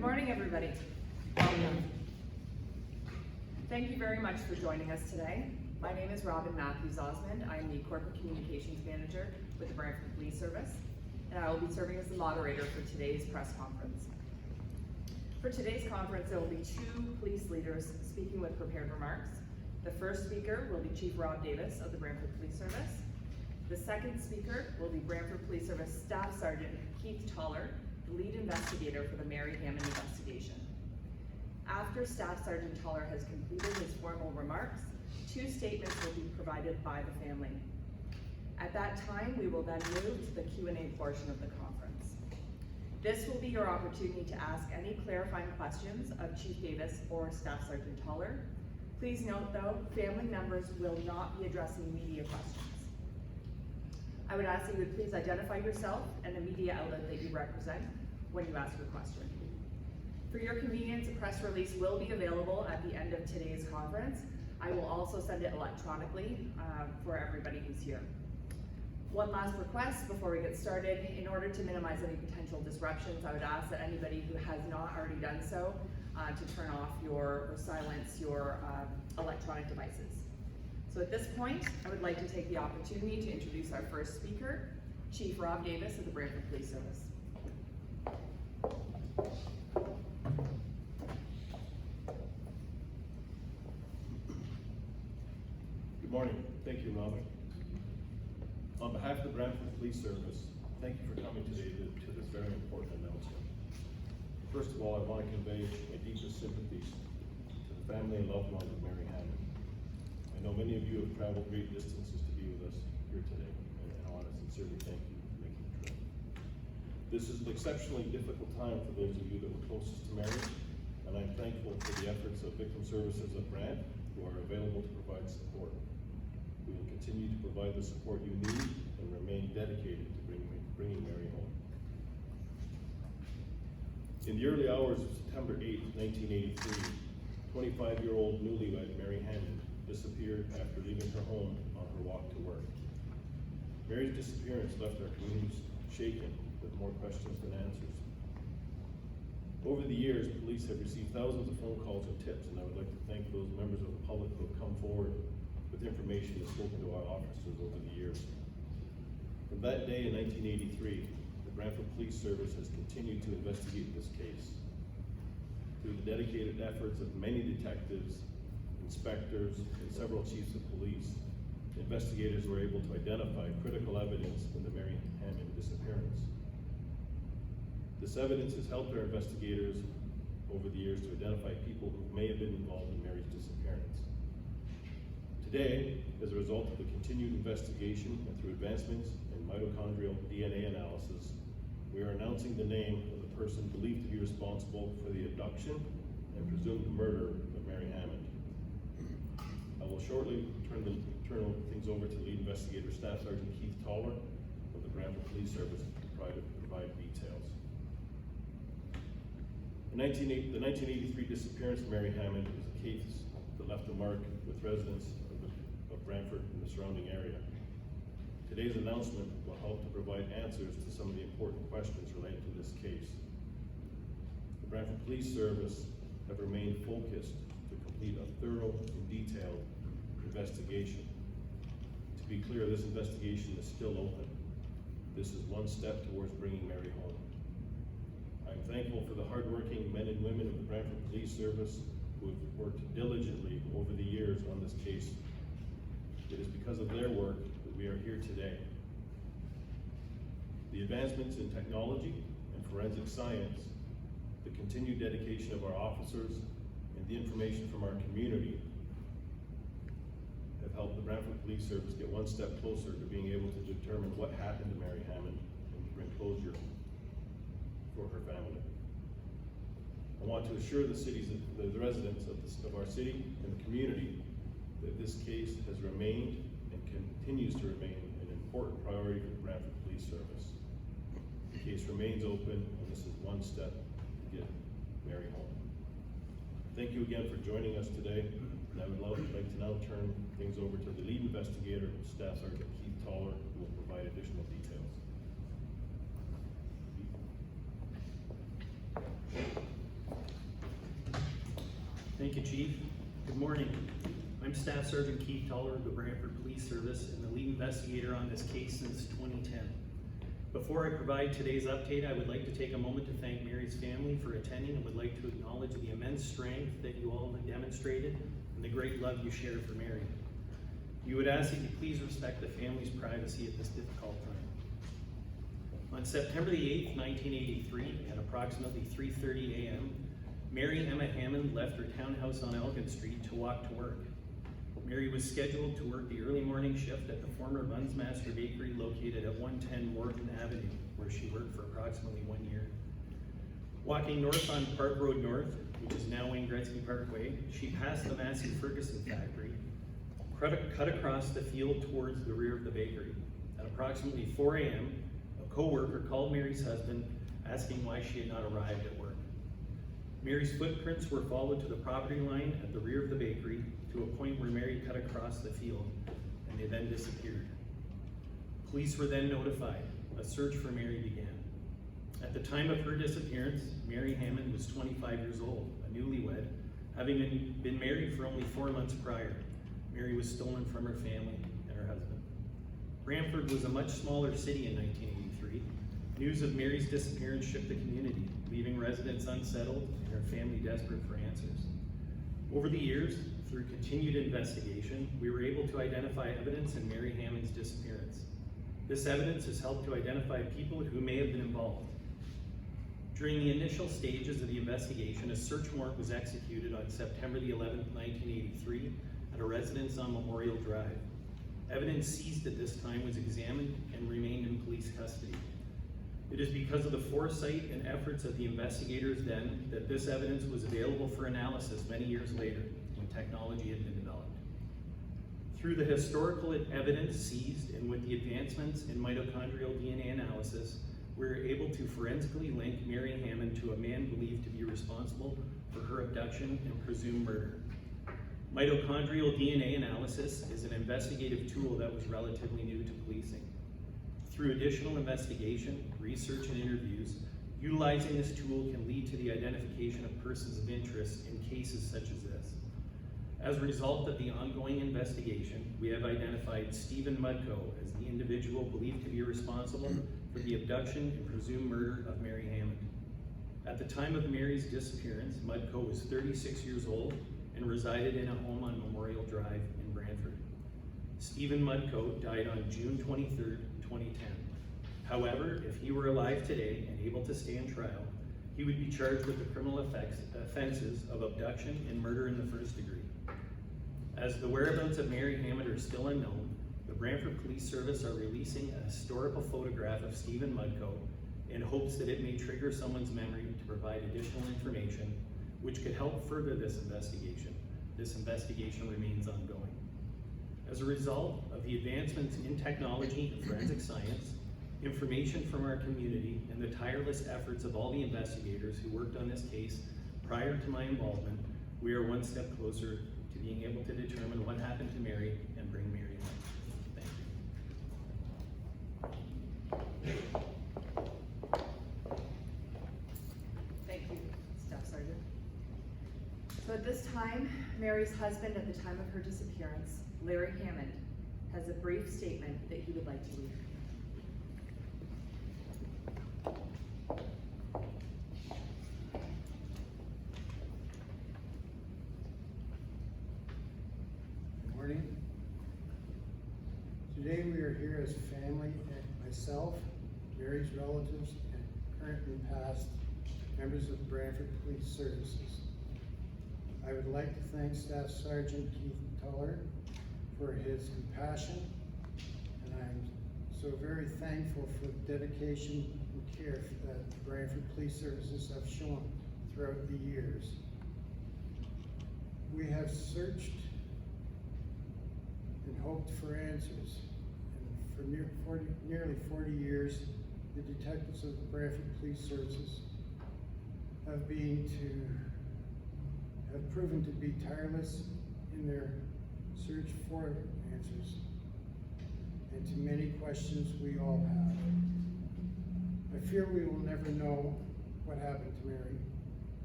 Good morning, everybody. Welcome. Thank you very much for joining us today. My name is Robin Matthews-Osmond. I am the Corporate Communications Manager with the Brantford Police Service, and I will be serving as the moderator for today's press conference. For today's conference, there will be two police leaders speaking with prepared remarks. The first speaker will be Chief Rob Davis of the Brantford Police Service. The second speaker will be Brantford Police Service Staff Sergeant Keith Toller, the lead investigator for the Mary Hammond investigation. After Staff Sergeant Toller has completed his formal remarks, two statements will be provided by the family. At that time, we will then move to the Q&A portion of the conference. This will be your opportunity to ask any clarifying questions of Chief Davis or Staff Sergeant Toller. Please note though, family members will not be addressing media questions. I would ask that you would please identify yourself and the media outlet that you represent when you ask your question. For your convenience, a press release will be available at the end of today's conference. I will also send it electronically for everybody who's here. One last request before we get started. In order to minimize any potential disruptions, I would ask that anybody who has not already done so to turn off or silence your electronic devices. So at this point, I would like to take the opportunity to introduce our first speaker, Chief Rob Davis of the Brantford Police Service. Good morning. Thank you, Robin. On behalf of the Brantford Police Service, thank you for coming today to this very important announcement. First of all, I want to convey my deepest sympathies to the family and loved ones of Mary Hammond. I know many of you have traveled great distances to be with us here today, and I want to sincerely thank you for making the trip. This is an exceptionally difficult time for those of you that were closest to Mary, and I'm thankful for the efforts of Victim Services at Brant, who are available to provide support. We will continue to provide the support you need and remain dedicated to bringing Mary home. In the early hours of September 8, 1983, 25-year-old newlywed Mary Hammond disappeared after leaving her home on her walk to work. Mary's disappearance left our communities shaken with more questions than answers. Over the years, police have received thousands of phone calls and tips, and I would like to thank those members of the public who have come forward with information and spoken to our officers over the years. From that day in 1983, the Brantford Police Service has continued to investigate this case. Through the dedicated efforts of many detectives, inspectors, and several chiefs of police, investigators were able to identify critical evidence in the Mary Hammond disappearance. This evidence has helped our investigators over the years to identify people who may have been involved in Mary's disappearance. Today, as a result of the continued investigation and through advancements in mitochondrial DNA analysis, we are announcing the name of the person believed to be responsible for the abduction and presumed murder of Mary Hammond. I will shortly turn things over to lead investigator Staff Sergeant Keith Toller of the Brantford Police Service to provide details. The 1983 disappearance of Mary Hammond is a case that left a mark with residents of Brantford and the surrounding area. Today's announcement will help to provide answers to some of the important questions related to this case. The Brantford Police Service have remained focused to complete a thorough and detailed investigation. To be clear, this investigation is still open. This is one step towards bringing Mary home. I'm thankful for the hardworking men and women of the Brantford Police Service who have worked diligently over the years on this case. It is because of their work that we are here today. The advancements in technology and forensic science, the continued dedication of our officers, and the information from our community have helped the Brantford Police Service get one step closer to being able to determine what happened to Mary Hammond and to bring closure for her family. I want to assure the residents of our city and the community that this case has remained and continues to remain an important priority for the Brantford Police Service. The case remains open, and this is one step to get Mary home. Thank you again for joining us today, and I would like to now turn things over to the lead investigator, Staff Sergeant Keith Toller, who will provide additional details. Chief. Good morning. I'm Staff Sergeant Keith Toller of the Brantford Police Service and the lead investigator on this case since 2010. Before I provide today's update, I would like to take a moment to thank Mary's family for attending and would like to acknowledge the immense strength that you all have demonstrated and the great love you share for Mary. You would ask that you please respect the family's privacy at this difficult time. On September the 8th, 1983, at approximately 3:30 a.m., Mary Emma Hammond left her townhouse on Elgin Street to walk to work. Mary was scheduled to work the early morning shift at the former Bunsmaster Bakery located at 110 Morton Avenue, where she worked for approximately 1 year. Walking north on Park Road North, which is now Wayne Gretzky Parkway, she passed the Massey Ferguson factory, cut across the field towards the rear of the bakery. At approximately 4 a.m., a co-worker called Mary's husband asking why she had not arrived at work. Mary's footprints were followed to the property line at the rear of the bakery to a point where Mary cut across the field, and they then disappeared. Police were then notified. A search for Mary began. At the time of her disappearance, Mary Hammond was 25 years old, a newlywed, having been married for only 4 months prior. Mary was stolen from her family and her husband. Brantford was a much smaller city in 1983. News of Mary's disappearance shook the community, leaving residents unsettled and her family desperate for answers. Over the years, through continued investigation, we were able to identify evidence in Mary Hammond's disappearance. This evidence has helped to identify people who may have been involved. During the initial stages of the investigation, a search warrant was executed on September the 11th, 1983 at a residence on Memorial Drive. Evidence seized at this time was examined and remained in police custody. It is because of the foresight and efforts of the investigators then that this evidence was available for analysis many years later when technology had been developed. Through the historical evidence seized and with the advancements in mitochondrial DNA analysis, we were able to forensically link Mary Hammond to a man believed to be responsible for her abduction and presumed murder. Mitochondrial DNA analysis is an investigative tool that was relatively new to policing. Through additional investigation, research, and interviews, utilizing this tool can lead to the identification of persons of interest in cases such as this. As a result of the ongoing investigation, we have identified Stephen Mudko as the individual believed to be responsible for the abduction and presumed murder of Mary Hammond. At the time of Mary's disappearance, Mudko was 36 years old and resided in a home on Memorial Drive in Brantford. Stephen Mudko died on June 23rd, 2010. However, if he were alive today and able to stand trial, he would be charged with the criminal offenses of abduction and murder in the first degree. As the whereabouts of Mary Hammond are still unknown, the Brantford Police Service are releasing a historical photograph of Stephen Mudko in hopes that it may trigger someone's memory to provide additional information which could help further this investigation. This investigation remains ongoing. As a result of the advancements in technology and forensic science, information from our community, and the tireless efforts of all the investigators who worked on this case prior to my involvement, we are one step closer to being able to determine what happened to Mary and bring Mary home. Thank you. Thank you, Staff Sergeant. So at this time, Mary's husband at the time of her disappearance, Larry Hammond, has a brief statement that he would like to read. Good morning. Today we are here as a family, and myself, Mary's relatives, and current and past members of the Brantford Police Services. I would like to thank Staff Sergeant Keith Toller for his compassion, and I'm so very thankful for the dedication and care that the Brantford Police Services have shown throughout the years. We have searched and hoped for answers, and for nearly 40 years, the detectives of the Brantford Police Services have proven to be tireless in their search for answers, and to many questions we all have. I fear we will never know what happened to Mary.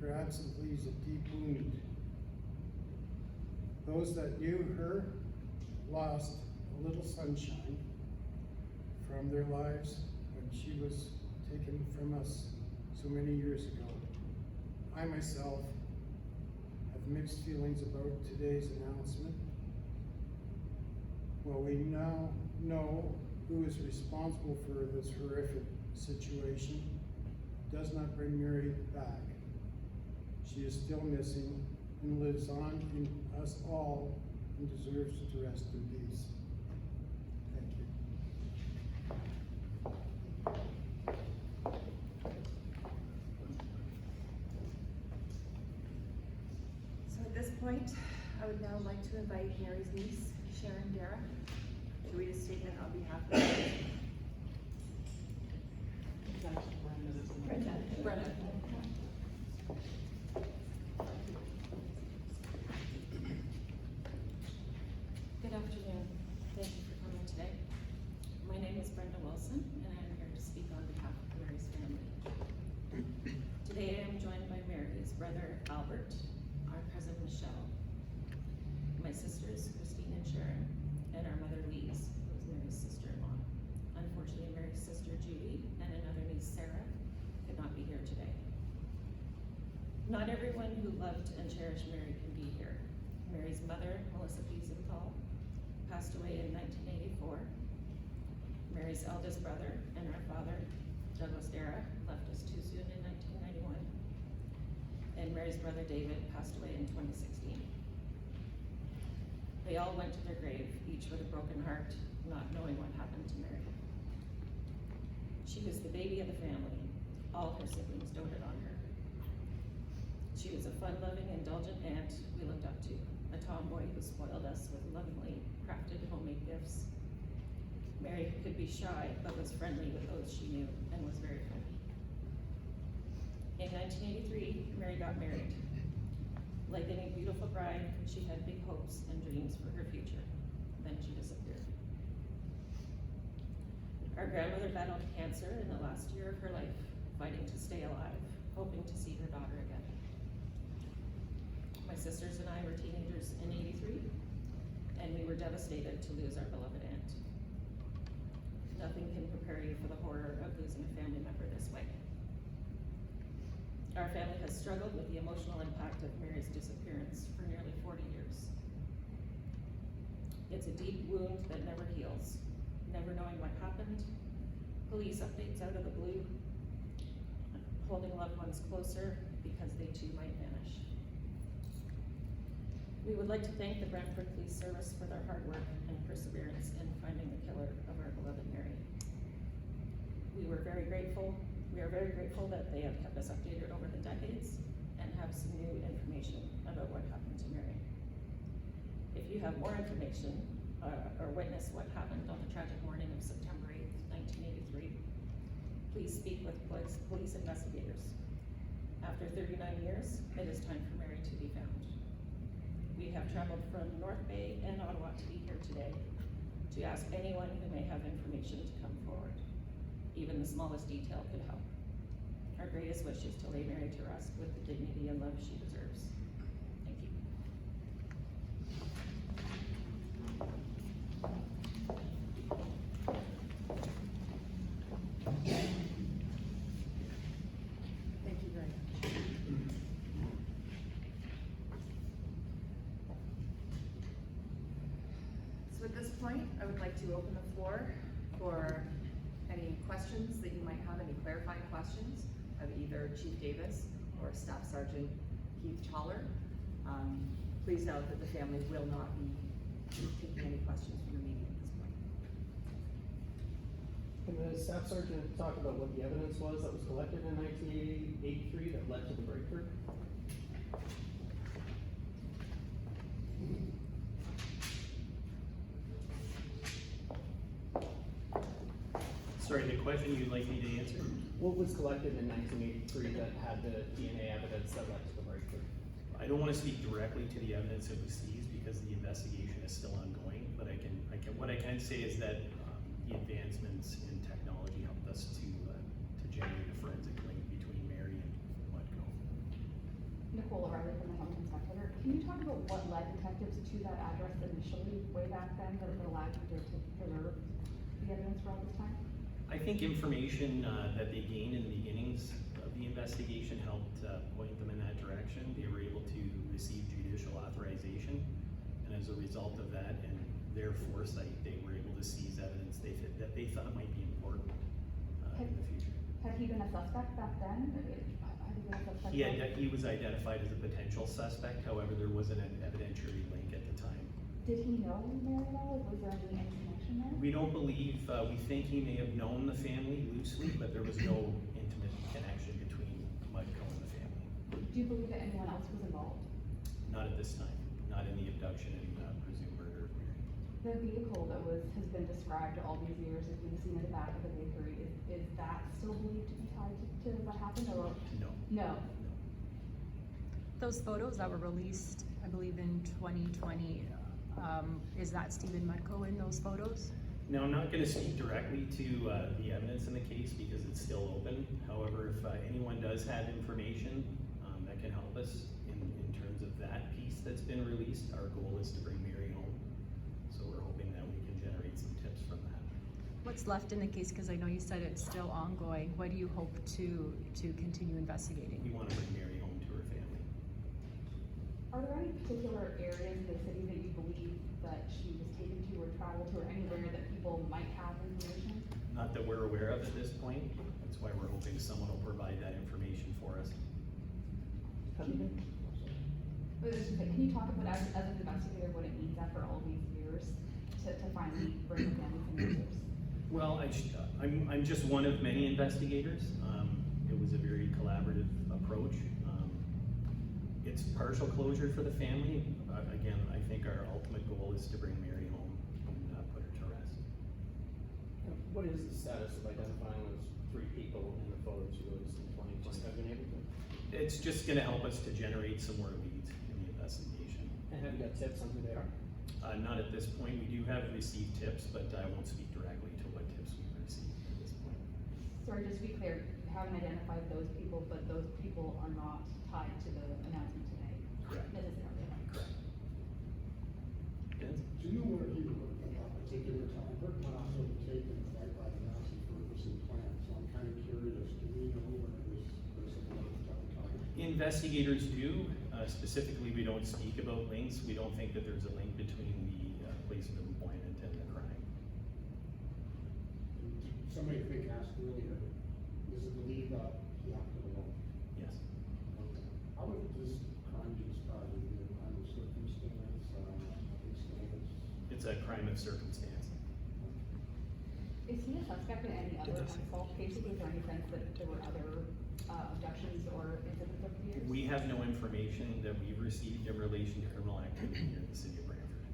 Her absence leaves a deep wound Those that knew her lost a little sunshine from their lives when she was taken from us so many years ago. I myself have mixed feelings about today's announcement. While we now know who is responsible for this horrific situation, does not bring Mary back. She is still missing and lives on in us all and deserves to rest in peace. Thank you. So at this point, I would now like to invite Mary's niece, Sharon Dara, to read a statement on behalf of Brenda. Good afternoon. Thank you for coming today. My name is Brenda Wilson, and I'm here to speak on behalf of Mary's family. Today I am joined by Mary's brother Albert, our cousin Michelle, my sisters Christine and Sharon, and our mother Lise, who is Mary's sister-in-law. Unfortunately, Mary's sister Judy and another niece Sarah could not be here today. Not everyone who loved and cherished Mary can be here. Mary's mother, Melissa Biesenthal, passed away in 1984. Mary's eldest brother and our father, Douglas Dara, left us too soon in 1991. And Mary's brother David passed away in 2016. They all went to their grave, each with a broken heart, not knowing what happened to Mary. She was the baby of the family. All her siblings doted on her. She was a fun-loving, indulgent aunt we looked up to, a tomboy who spoiled us with lovingly crafted homemade gifts. Mary could be shy, but was friendly with those she knew and was very funny. In 1983, Mary got married. Like any beautiful bride, she had big hopes and dreams for her future. Then she disappeared. Our grandmother battled cancer in the last year of her life, fighting to stay alive, hoping to see her daughter again. My sisters and I were teenagers in '83, and we were devastated to lose our beloved aunt. Nothing can prepare you for the horror of losing a family member this way. Our family has struggled with the emotional impact of Mary's disappearance for nearly 40 years. It's a deep wound that never heals, never knowing what happened, police updates out of the blue, holding loved ones closer because they too might vanish. We would like to thank the Brantford Police Service for their hard work and perseverance in finding the killer of our beloved Mary. We are very grateful that they have kept us updated over the decades and have some new information about what happened to Mary. If you have more information or witness what happened on the tragic morning of September 8th, 1983, please speak with police investigators. After 39 years, it is time for Mary to be found. We have traveled from North Bay and Ottawa to be here today to ask anyone who may have information to come forward. Even the smallest detail could help. Our greatest wish is to lay Mary to rest with the dignity and love she deserves. Thank you. Thank you very much. So at this point, I would like to open the floor for any questions that you might have, any clarifying questions of either Chief Davis or Staff Sergeant Keith Toller. Please note that the family will not be taking any questions from the media at this point. Can the staff sergeant talk about what the evidence was that was collected in 1983 that led to the breakthrough? Sorry, the question you'd like me to answer? What was collected in 1983 that had the DNA evidence that led to the breakthrough? I don't want to speak directly to the evidence that was seized because the investigation is still ongoing, but what I can say is that the advancements in technology helped us to generate a forensic link between Mary and Letgo. Nicole O'Reilly from the Hamilton Spectator. Can you talk about what led detectives to that address initially, way back then, that allowed you to preserve the evidence for all this time? I think information that they gained in the beginnings of the investigation helped point them in that direction. They were able to receive judicial authorization, and as a result of that and their foresight, they were able to seize evidence that they thought might be important in the future. Had he been a suspect back then? Had he been a suspect then? He was identified as a potential suspect, however, there wasn't an evidentiary link at the time. Did he know Mary at all? Was there any connection there? We don't believe, we think he may have known the family loosely, but there was no intimate connection between Mudco and the family. Do you believe that anyone else was involved? Not at this time, not in the abduction and presumed murder of Mary. The vehicle that has been described all these years as being seen in the back of the bakery, is that still believed to be tied to what happened, or? No. No. Those photos that were released, I believe in 2020, is that Stephen Mudco in those photos? Now, I'm not gonna speak directly to the evidence in the case because it's still open. However, if anyone does have information that can help us in terms of that piece that's been released, our goal is to bring Mary home. So we're hoping that we can generate some tips from that. What's left in the case, because I know you said it's still ongoing, what do you hope to continue investigating? We wanna bring Mary home to her family. Are there any particular areas in the city that you believe that she was taken to or traveled to, or anywhere that people might have information? Not that we're aware of at this point. That's why we're hoping someone will provide that information for us. Can you talk about, as an investigator, what it means after all these years to finally bring the family some answers? Well, I'm just one of many investigators. It was a very collaborative approach. It's partial closure for the family. Again, I think our ultimate goal is to bring Mary home and put her to rest. What is the status of identifying those 3 people in the photos you released in 2020? Have you been able to? It's just gonna help us to generate some more leads in the investigation. And have you got tips on who they are? Not at this point. We do have received tips, but I won't speak directly to what tips we've received at this point. Sorry, just to be clear, you haven't identified those people, but those people are not tied to the announcement today? Correct. Necessarily. Correct. Vince? Do you know where he worked at that particular time? But not also taken right by the Nazi purpose and plan, so I'm kind of curious, do we know where this person worked at the time? Investigators do. Specifically, we don't speak about links. We don't think that there's a link between the place of employment and the crime. Somebody I think asked earlier, is it believed that he acted alone? Yes. Okay. How would this crime be described? Would it be a crime of circumstance, It's a crime of circumstance. Is he a suspect in any other unsolved cases? Is there any sense that there were other abductions or incidents over the years? We have no information that we've received in relation to criminal activity here in the city of Brantford.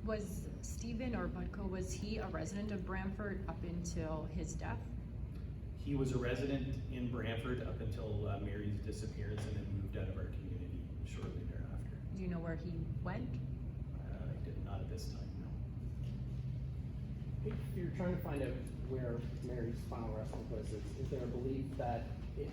Was Stephen or Mudco, was he a resident of Brantford up until his death? He was a resident in Brantford up until Mary's disappearance and then moved out of our community shortly thereafter. Do you know where he went? I did not at this time, no. If you're trying to find out where Mary's final resting place is there a belief that if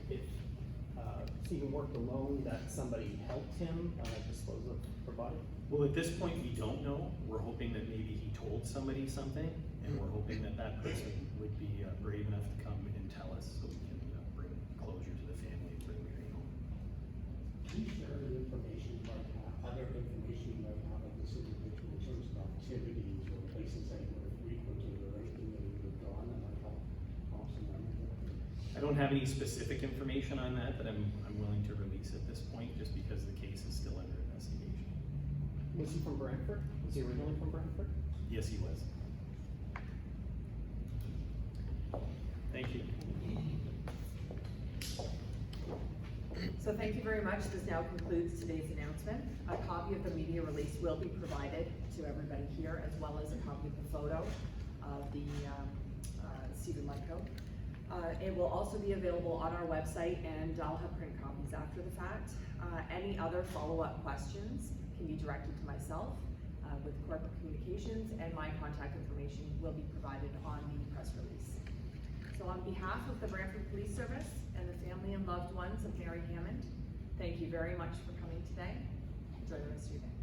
Stephen worked alone, that somebody helped him dispose of her body? Well, at this point, we don't know. We're hoping that maybe he told somebody something, and we're hoping that that person would be brave enough to come and tell us so we can bring closure to the family and bring Mary home. Can you share the information you might have, other information you might have of this individual in terms of activities or places that you would have frequented or anything that you would have gone that might help some memory? I don't have any specific information on that I'm willing to release at this point, just because the case is still under investigation. Was he from Brantford? Was he originally from Brantford? Yes, he was. Thank you. So thank you very much. This now concludes today's announcement. A copy of the media release will be provided to everybody here, as well as a copy of the photo of the Stephen Mudco. It will also be available on our website, and I'll have print copies after the fact. Any other follow-up questions can be directed to myself with corporate communications, and my contact information will be provided on the press release. So on behalf of the Brantford Police Service and the family and loved ones of Mary Hammond, thank you very much for coming today. Enjoy the rest of your day.